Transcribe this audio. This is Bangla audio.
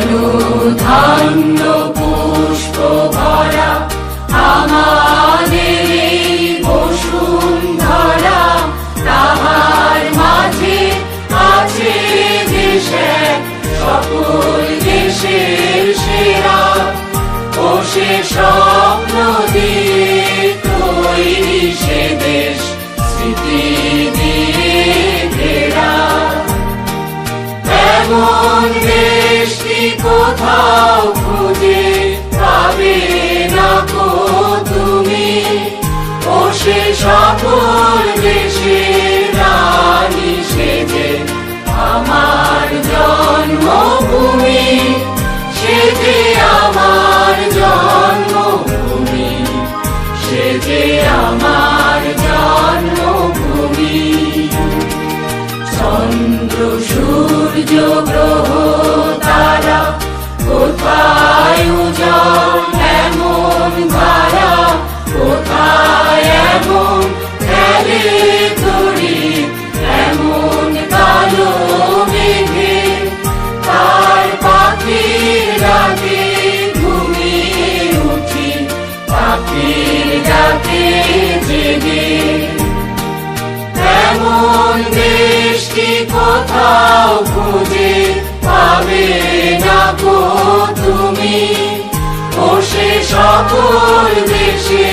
ধন্য পুষ্প ভরা আমাদের এই বসুন্ধরা, তাহার মাঝে আছে দেশ এক, সকল দেশের সেরা। ও সে স্বপ্ন দিয়ে তৈরি সে দেশ, স্মৃতি দিয়ে ঘেরা। এমন দেশটি কোথাও খুঁজে পাবে না কো তুমি, ও সে সকল দেশের রানী সেজে আমার জন্মভূমি, সেজে আমার জন্মভূমি, সেজে আমার জন্মভূমি। চন্দ্র সূর্য গ্রহ তারা কোথায় উজ্জ্বল এমন ধারা, কোথায় এমন খেলে তড়িৎ এমন কালো মেঘে, তার পাখির ডাকে ঘুমিয়ে উঠি, পাখির ডাকে জেগে। এমন দেশটি কোথাও খুঁজে পাবে না কো তুমি, ও সে সকল দেশে